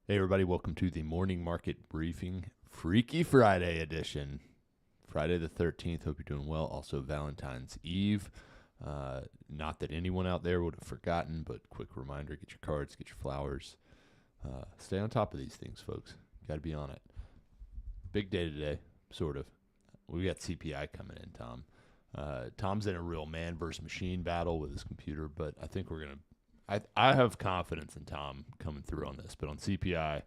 Hey everybody, welcome to the morning market briefing, Freaky Friday edition. Friday the 13th, hope you're doing well. Also Valentine's Eve. Not that anyone out there would have forgotten, but quick reminder, get your cards, get your flowers. Stay on top of these things, folks. Got to be on it. Big day today, sort of. We got CPI coming in, Tom. Tom's in a real man versus machine battle with his computer, but I think we're going to I have confidence in Tom coming through on this, but on CPI,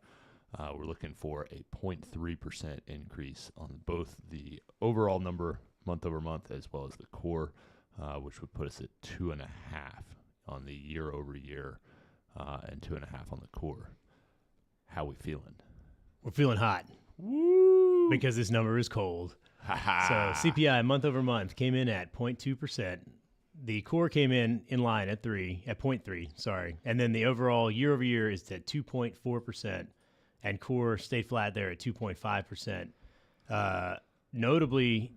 we're looking for a 0.3% increase on both the overall number month over month as well as the core, which would put us at 2.5 on the year over year and 2.5 on the core. How we feeling? We're feeling hot. Woo! Because this number is cold. So CPI month over month came in at 0.2%. The core came in line at 0.3, and then the overall year over year is at 2.4%, and core stayed flat there at 2.5%. Notably,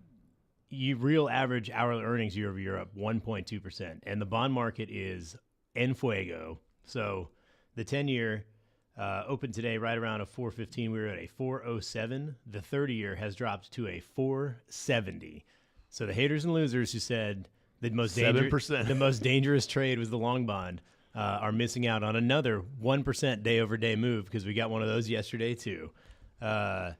real average hourly earnings year over year up 1.2%, and the bond market is en fuego. So the 10-year opened today right around a 415. We were at a 407. The 30-year has dropped to a 470. So the haters and losers who said the most dangerous trade was the long bond are missing out on another 1% day over day move because we got one of those yesterday too. The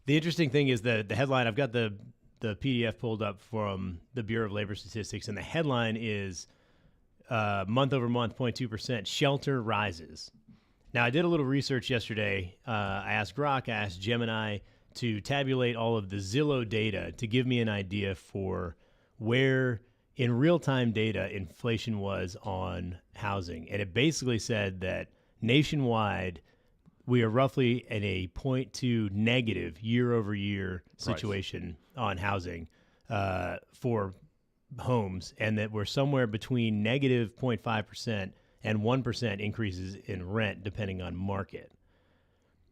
interesting thing is the headline. I've got the PDF pulled up from the Bureau of Labor Statistics, and the headline is month over month 0.2%. Shelter rises. Now I did a little research yesterday. I asked Grok, I asked Gemini to tabulate all of the Zillow data to give me an idea for where in real-time data inflation was on housing. And it basically said that nationwide, we are roughly at a 0.2 negative year-over-year situation on housing for homes, and that we're somewhere between negative 0.5% and 1% increases in rent depending on market.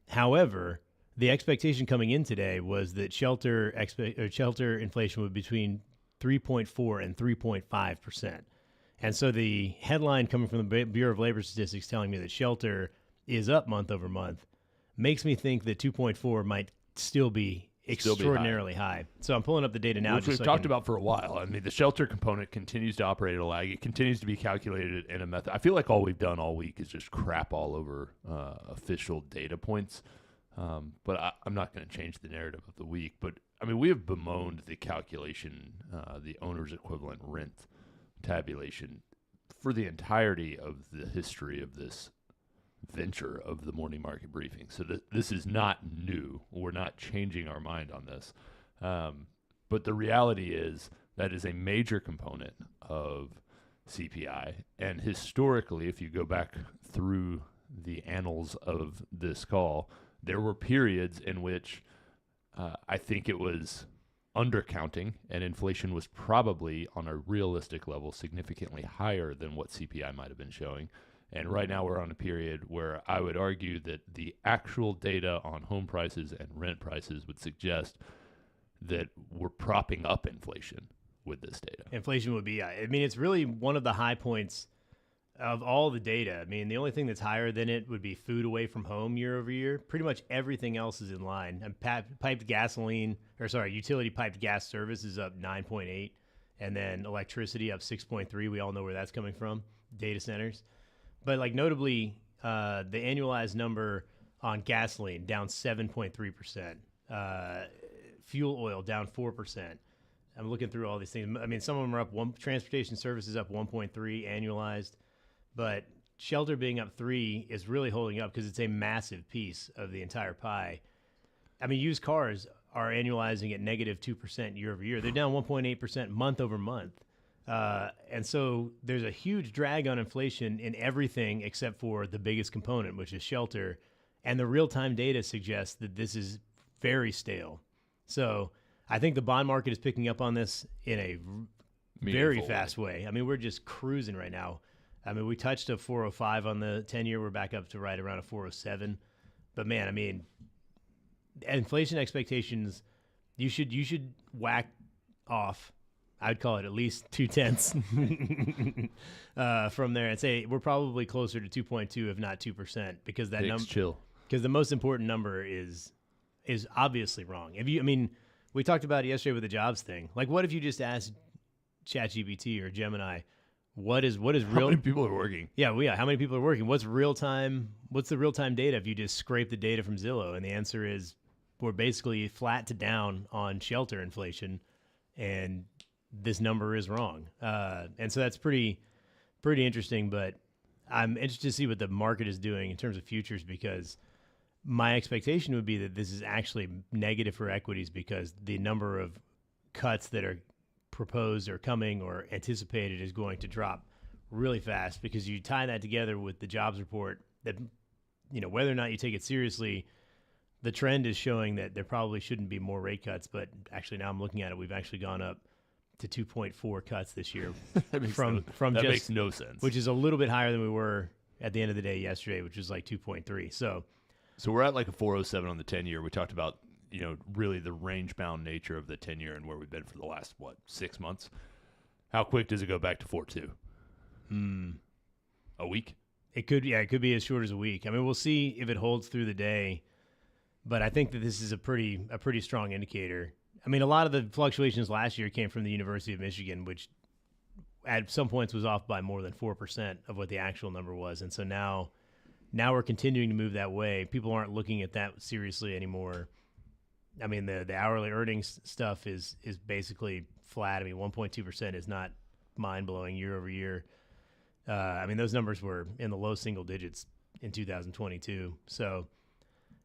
However, the expectation coming in today was that shelter inflation would be between 3.4 and 3.5%. And so the headline coming from the Bureau of Labor Statistics telling me that shelter is up month over month makes me think that 2.4 might still be extraordinarily high. So I'm pulling up the data now. Which we've talked about for a while. I mean, the shelter component continues to operate at a lag. It continues to be calculated in a method. I feel like all we've done all week is just crap all over official data points. But I'm not going to change the narrative of the week. But I mean, we have bemoaned the calculation, the owner's equivalent rent tabulation for the entirety of the history of this venture of the morning market briefing. So this is not new. We're not changing our mind on this. But the reality is that is a major component of CPI. And historically, if you go back through the annals of this call, there were periods in which I think it was undercounting, and inflation was probably on a realistic level significantly higher than what CPI might have been showing. And right now we're on a period where I would argue that the actual data on home prices and rent prices would suggest that we're propping up inflation with this data. Inflation would be, I mean, it's really one of the high points of all the data. I mean, the only thing that's higher than it would be food away from home year over year. Pretty much everything else is in line. And utility piped gas service is up 9.8, and then electricity up 6.3. We all know where that's coming from, data centers. But like notably, the annualized number on gasoline down 7.3%, fuel oil down 4%. I'm looking through all these things. I mean, some of them are up. Transportation services up 1.3 annualized. But shelter being up 3 is really holding up because it's a massive piece of the entire pie. I mean, used cars are annualizing at negative 2% year over year. They're down 1.8% month over month. And so there's a huge drag on inflation in everything except for the biggest component, which is shelter. And the real-time data suggests that this is very stale. So I think the bond market is picking up on this in a very fast way. I mean, we're just cruising right now. I mean, we touched a 405 on the 10-year. We're back up to right around a 407. But man, I mean, inflation expectations, you should whack off. I'd call it at least 0.2 from there and say we're probably closer to 2.2, if not 2%, because that number, chill. Because the most important number is obviously wrong. I mean, we talked about it yesterday with the jobs thing. Like, what if you just asked ChatGPT or Gemini, what is real? How many people are working? Yeah, how many people are working? What's the real time data if you just scrape the data from Zillow? And the answer is we're basically flat to down on shelter inflation, and this number is wrong. And so that's pretty interesting, but I'm interested to see what the market is doing in terms of futures, because my expectation would be that this is actually negative for equities, because the number of cuts that are proposed or coming or anticipated is going to drop really fast, because you tie that together with the jobs report that, whether or not you take it seriously, the trend is showing that there probably shouldn't be more rate cuts. But actually, now I'm looking at it, we've actually gone up to 2.4 cuts this year. That makes no sense. Which is a little bit higher than we were at the end of the day yesterday, which was like 2.3. So we're at like a 407 on the 10-year. We talked about, really the range-bound nature of the 10-year and where we've been for the last, 6 months. How quick does it go back to 4.2? A week? It could be as short as a week. I mean, we'll see if it holds through the day, but I think that this is a pretty strong indicator. I mean, a lot of the fluctuations last year came from the University of Michigan, which at some points was off by more than 4% of what the actual number was. And so now we're continuing to move that way. People aren't looking at that seriously anymore. I mean, the hourly earnings stuff is basically flat. I mean, 1.2% is not mind-blowing year over year. I mean, those numbers were in the low single digits in 2022. So,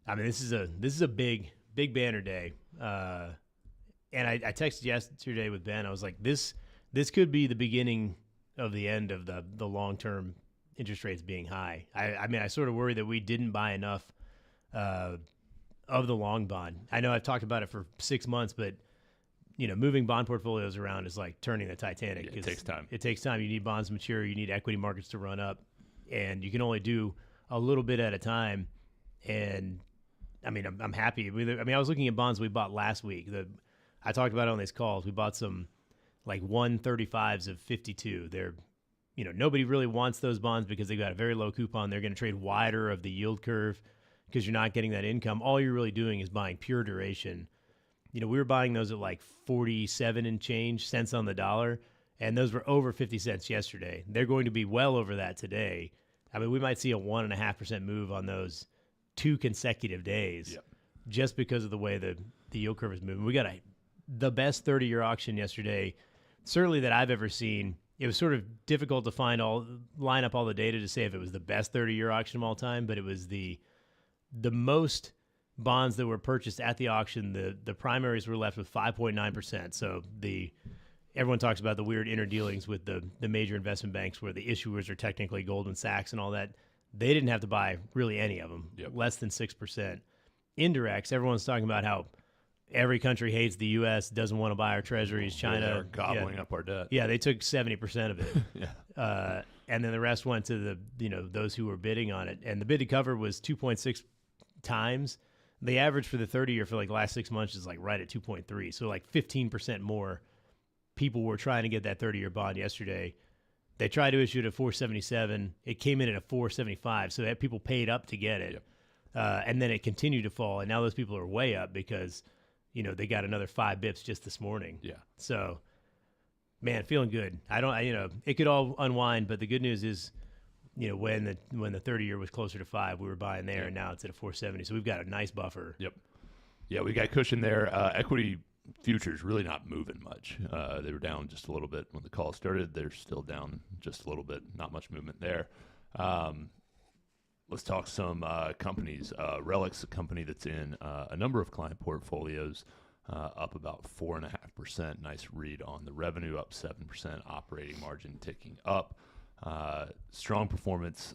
I mean, this is a big banner day. And I texted yesterday with Ben. I was like, this could be the beginning of the end of the long-term interest rates being high. I mean, I sort of worry that we didn't buy enough of the long bond. I know I've talked about it for 6 months, but moving bond portfolios around is like turning the Titanic. Yeah, it takes time. It takes time. You need bonds to mature. You need equity markets to run up, and you can only do a little bit at a time. And I mean, I'm happy. I was looking at bonds we bought last week. I talked about it on these calls. We bought some like 135s of 52. They're, nobody really wants those bonds because they've got a very low coupon. They're going to trade wider of the yield curve because you're not getting that income. All you're really doing is buying pure duration. We were buying those at like 47 and change cents on the dollar, and those were over 50 cents yesterday. They're going to be well over that today. I mean, we might see a 1.5% move on those 2 consecutive days, just because of the way the yield curve is moving. We got the best 30-year auction yesterday, certainly that I've ever seen. It was sort of difficult to line up all the data to say if it was the best 30-year auction of all time, but it was the most bonds that were purchased at the auction. The primaries were left with 5.9%. So everyone talks about the weird interdealings with the major investment banks where the issuers are technically Goldman Sachs and all that. They didn't have to buy really any of them, less than 6%. Indirects, everyone's talking about how every country hates the U.S., doesn't want to buy our treasuries. China they're gobbling up our debt. Yeah, they took 70% of it. And then the rest went to those who were bidding on it. And the bid to cover was 2.6 times. The average for the 30-year for like the last 6 months is like right at 2.3. So like 15% more people were trying to get that 30-year bond yesterday. They tried to issue it at 477. It came in at a 475. So that people paid up to get it. And then it continued to fall. And now those people are way up because, they got another 5 bips just this morning. Yeah. So, man, feeling good. It could all unwind, but the good news is, when the 30-year was closer to 5, we were buying there, and now it's at a 470. So we've got a nice buffer. Yep. Yeah, we got cushion there. Equity futures really not moving much. They were down just a little bit when the call started. They're still down just a little bit. Not much movement there. Let's talk some companies. Relic's a company that's in a number of client portfolios. up about 4.5%. Nice read on the revenue, up 7%. Operating margin ticking up. Strong performance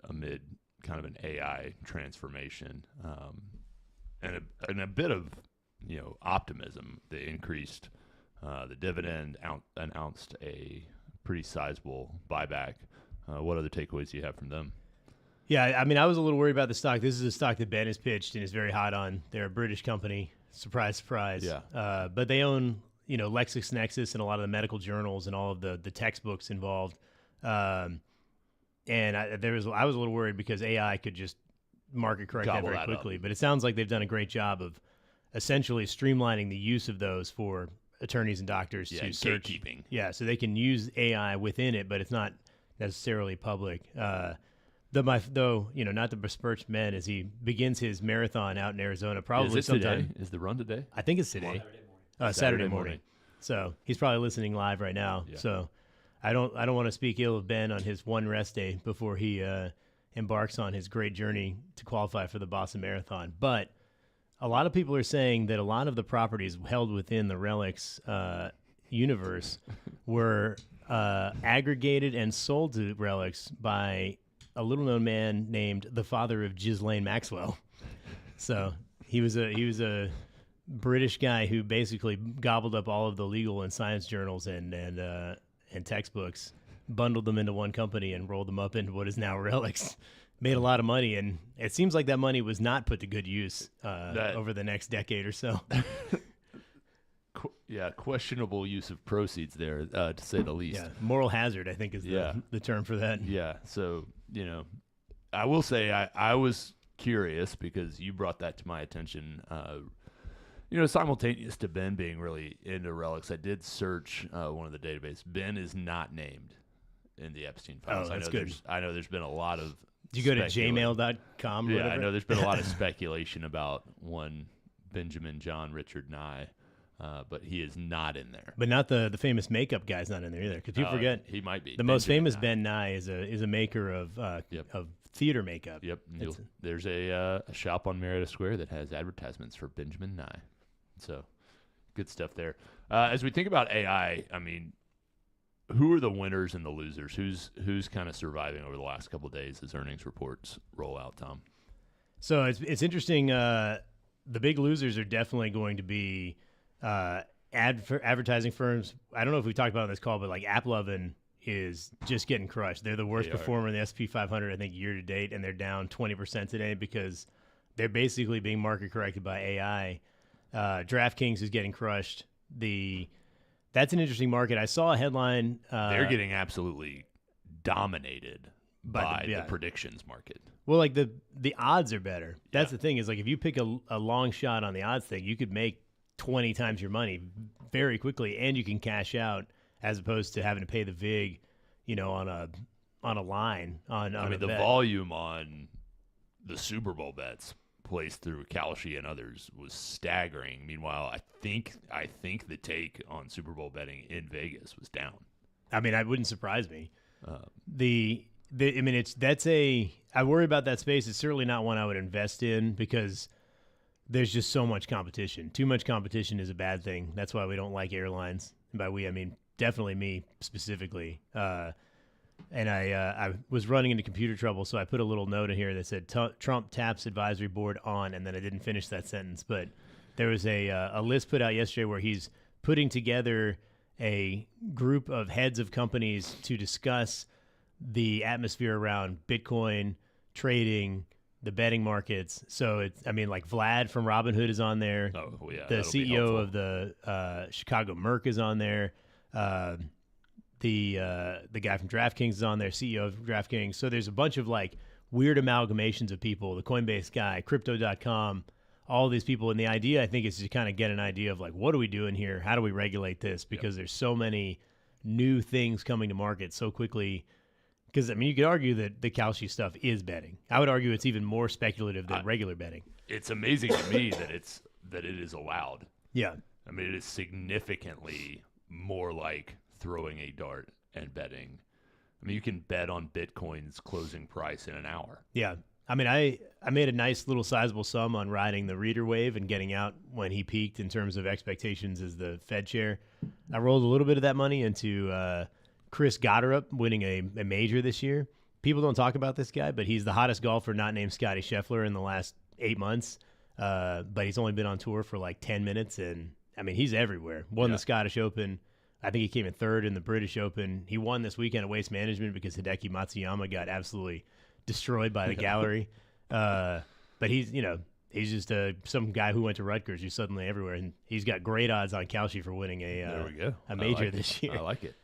amid kind of an AI transformation, and a bit of optimism. They increased the dividend, announced a pretty sizable buyback. What other takeaways do you have from them? Yeah, I mean, I was a little worried about the stock. This is a stock that Ben has pitched and is very hot on. They're a British company. Surprise, surprise. Yeah. But they own, LexisNexis and a lot of the medical journals and all of the textbooks involved. And I was a little worried because AI could just market correct that very quickly. But it sounds like they've done a great job of essentially streamlining the use of those for attorneys and doctors to search. Gatekeeping. Yeah, so they can use AI within it, but it's not necessarily public. Not to besmirch Ben as he begins his marathon out in Arizona, probably sometime. Today? Is the run today? I think it's today. Saturday morning. So he's probably listening live right now. Yeah. So I don't want to speak ill of Ben on his one rest day before he embarks on his great journey to qualify for the Boston Marathon. But a lot of people are saying that a lot of the properties held within the Relics universe were aggregated and sold to Relics by a little-known man named the father of Ghislaine Maxwell. So he was a British guy who basically gobbled up all of the legal and science journals and textbooks, bundled them into one company, and rolled them up into what is now Relics. Made a lot of money, and it seems like that money was not put to good use over the next decade or so. Questionable use of proceeds there, to say the least. Yeah, moral hazard, I think, is the term for that. Yeah, so, I will say I was curious because you brought that to my attention. Simultaneous to Ben being really into Relics, I did search one of the databases. Ben is not named in the Epstein files. Oh, that's good. I know there's been a lot of... Did you go to jmail.com? Yeah, I know there's been a lot of speculation about one Benjamin John Richard Nye. But he is not in there. But not the famous makeup guy's not in there either. Because people forget he might be. The most famous Ben Nye is a maker of theater makeup. Yep. There's a shop on Marietta Square that has advertisements for Benjamin Nye. So good stuff there. As we think about AI, I mean, who are the winners and the losers? Who's kind of surviving over the last couple of days as earnings reports roll out, Tom? So it's interesting. The big losers are definitely going to be advertising firms. I don't know if we talked about it on this call, but like AppLovin is just getting crushed. They're the worst performer in the S&P 500, I think, year to date, and they're down 20% today because they're basically being market corrected by AI. DraftKings is getting crushed. That's an interesting market. I saw a headline. They're getting absolutely dominated by the predictions market. Well, like the odds are better. That's the thing is, like, if you pick a long shot on the odds thing, you could make 20 times your money very quickly, and you can cash out as opposed to having to pay the vig, on a line. I mean, the volume on the Super Bowl bets placed through Kalshi and others was staggering. Meanwhile, I think the take on Super Bowl betting in Vegas was down. I mean, it wouldn't surprise me. I worry about that space. It's certainly not one I would invest in because there's just so much competition. Too much competition is a bad thing. That's why we don't like airlines. And by we, I mean definitely me specifically. And I was running into computer trouble, so I put a little note in here that said Trump taps advisory board on, and then I didn't finish that sentence. But there was a list put out yesterday where he's putting together a group of heads of companies to discuss the atmosphere around Bitcoin, trading, the betting markets. So like Vlad from Robinhood is on there. Oh, yeah. The CEO of the Chicago Merc is on there. The guy from DraftKings is on there, CEO of DraftKings. So there's a bunch of like weird amalgamations of people. The Coinbase guy, Crypto.com, all these people. And the idea, I think, is to kind of get an idea of like, what are we doing here? How do we regulate this? Because there's so many new things coming to market so quickly. Because, I mean, you could argue that the Kalshi stuff is betting. I would argue it's even more speculative than regular betting. It's amazing to me that it is allowed. Yeah. I mean, it is significantly more like throwing a dart and betting. I mean, you can bet on Bitcoin's closing price in an hour. Yeah. I mean, I made a nice little sizable sum on riding the reader wave and getting out when he peaked in terms of expectations as the Fed chair. I rolled a little bit of that money into Chris Gotterup winning a major this year. People don't talk about this guy, but he's the hottest golfer not named Scotty Scheffler in the last 8 months. But he's only been on tour for like 10 minutes. And, I mean, he's everywhere. Won the Scottish Open. I think he came in third in the British Open. He won this weekend at Waste Management because Hideki Matsuyama got absolutely destroyed by the gallery. But he's just some guy who went to Rutgers who's suddenly everywhere. And he's got great odds on Kalshi for winning a major this year. I like it.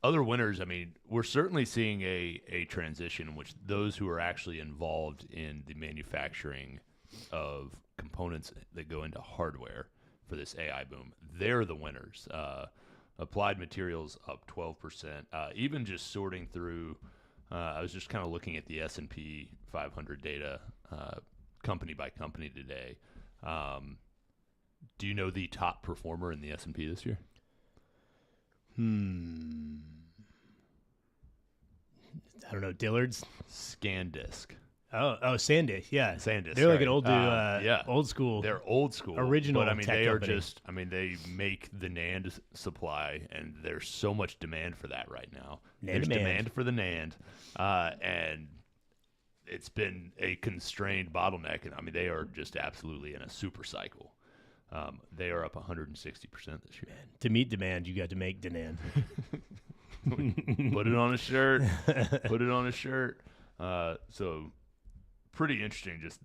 Other winners, I mean, we're certainly seeing a transition in which those who are actually involved in the manufacturing of components that go into hardware for this AI boom, they're the winners. Applied Materials up 12%. Even just sorting through, I was just kind of looking at the S&P 500 data company by company today. Do you know the top performer in the S&P this year? I don't know. Dillard's? SanDisk. Oh, SanDisk. Yeah. SanDisk. They're like an old old school. They're old school. Original. But I mean, tech they company. are just, I mean, they make the NAND supply, and there's so much demand for that right now. There's demand for the NAND, and it's been a constrained bottleneck. And I mean, they are just absolutely in a super cycle. They are up 160% this year. Man, to meet demand, you got to make demand. Put it on a shirt. Put it on a shirt. So pretty interesting, just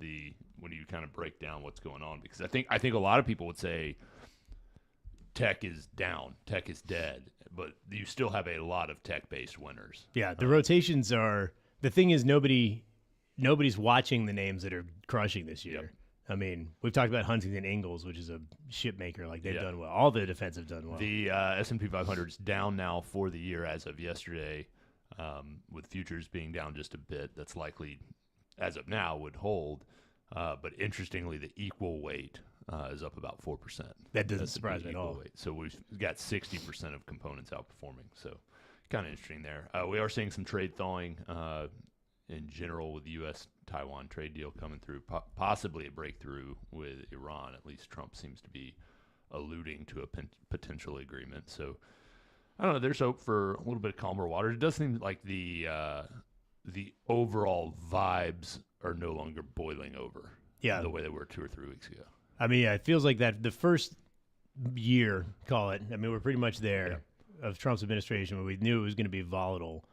when you kind of break down what's going on, because I think a lot of people would say tech is down, tech is dead, but you still have a lot of tech-based winners. Yeah, the rotations are the thing is nobody's watching the names that are crushing this year. Yep. I mean, we've talked about Huntington Ingalls, which is a ship maker. Like, they've done well. All the defense have done well. The S&P 500 is down now for the year as of yesterday, with futures being down just a bit. That's likely, as of now, would hold. But interestingly, the equal weight is up about 4%. That doesn't surprise me at all. Weight. So we've got 60% of components outperforming. So kind of interesting there. We are seeing some trade thawing in general with the U.S.-Taiwan trade deal coming through, possibly a breakthrough with Iran. At least Trump seems to be alluding to a potential agreement. So I don't know. There's hope for a little bit of calmer waters. It does seem like the overall vibes are no longer boiling over the way they were 2 or 3 weeks ago. I mean, it feels like that the first year, call it, I mean, we're pretty much there of Trump's administration where we knew it was going to be volatile.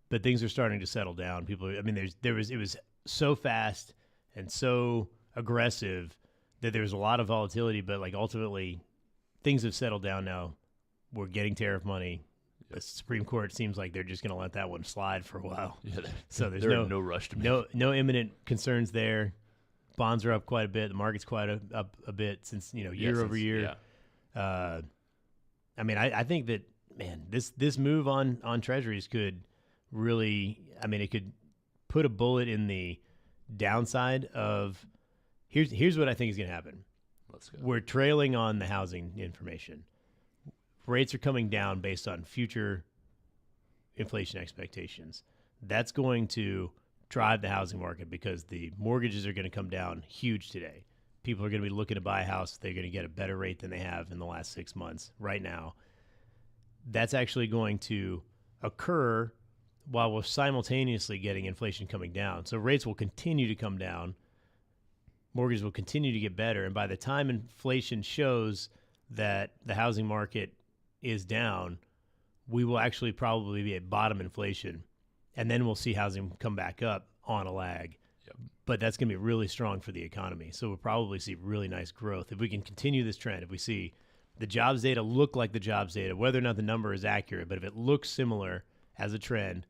But things are starting to settle down. People, I mean, it was so fast and so aggressive that there was a lot of volatility, but like ultimately things have settled down now. We're getting tariff money. The Supreme Court seems like they're just going to let that one slide for a while. Yeah, so there's no rush to no imminent concerns there. Bonds are up quite a bit. The market's quite up a bit since year over year. Yeah. I mean, I think that, man, this move on Treasuries could really, I mean, it could put a bullet in the downside of here's what I think is going to happen. Let's go. We're trailing on the housing information. Rates are coming down based on future inflation expectations. That's going to drive the housing market because the mortgages are going to come down huge today. People are going to be looking to buy a house. They're going to get a better rate than they have in the last 6 months right now. That's actually going to occur while we're simultaneously getting inflation coming down. So rates will continue to come down. Mortgages will continue to get better. And by the time inflation shows that the housing market is down, we will actually probably be at bottom inflation. And then we'll see housing come back up on a lag. Yep. But that's going to be really strong for the economy. So we'll probably see really nice growth. If we can continue this trend, if we see the jobs data look like the jobs data, whether or not the number is accurate, but if it looks similar as a trend,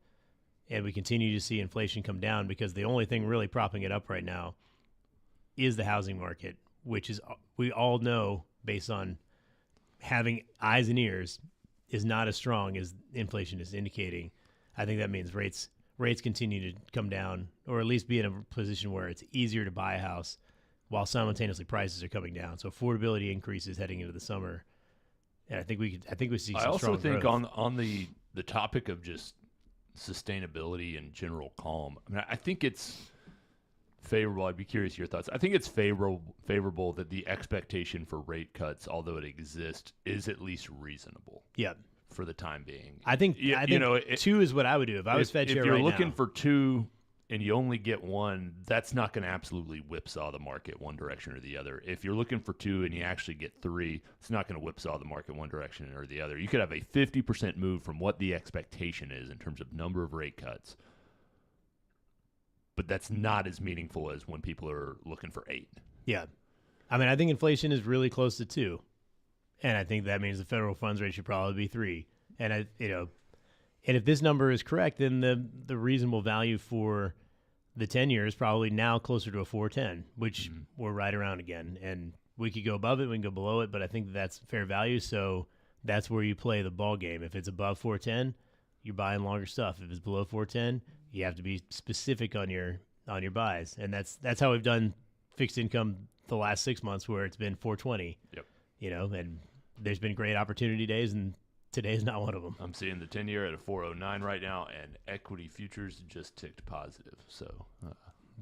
and we continue to see inflation come down, because the only thing really propping it up right now is the housing market, which is, we all know, based on having eyes and ears, is not as strong as inflation is indicating. I think that means rates continue to come down, or at least be in a position where it's easier to buy a house while simultaneously prices are coming down. So affordability increases heading into the summer. And I think we see some strong growth. I also think on the topic of just sustainability and general calm. I mean, I think it's favorable. I'd be curious your thoughts. I think it's favorable that the expectation for rate cuts, although it exists, is at least reasonable. Yeah. For the time being. I think two is what I would do if I was Fed chair right now. If you're looking for two and you only get one, that's not going to absolutely whipsaw the market one direction or the other. If you're looking for two and you actually get three, it's not going to whipsaw the market one direction or the other. You could have a 50% move from what the expectation is in terms of number of rate cuts, but that's not as meaningful as when people are looking for 8. Yeah. I mean, I think inflation is really close to 2. And I think that means the federal funds rate should probably be 3. And and if this number is correct, then the reasonable value for the 10-year is probably now closer to a 4.10, which we're right around again. And we could go above it, we can go below it, but I think that's fair value. So that's where you play the ball game. If it's above 4.10, you're buying longer stuff. If it's below 4.10, you have to be specific on your buys. And that's how we've done fixed income the last 6 months, where it's been 4.20. Yep. And there's been great opportunity days, and today is not one of them. I'm seeing the 10-year at a 4.09 right now, and equity futures just ticked positive. So,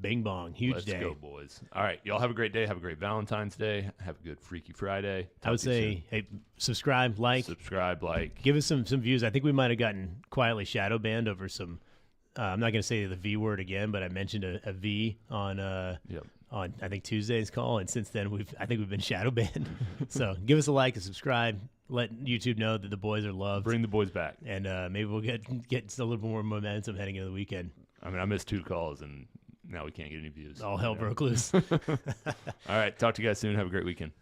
bing bong, huge day. Let's go, boys. All right, y'all have a great day. Have a great Valentine's Day. Have a good Freaky Friday. I would say, hey, subscribe, like. Give us some views. I think we might have gotten quietly shadow banned over some. I'm not going to say the V word again, but I mentioned a V on on I think Tuesday's call, and since then I think we've been shadow banned. So give us a like and subscribe. Let YouTube know that the boys are loved. Bring the boys back, and maybe we'll get a little bit more momentum heading into the weekend. I mean, I missed 2 calls, and now we can't get any views. All hell broke loose. All right, talk to you guys soon. Have a great weekend.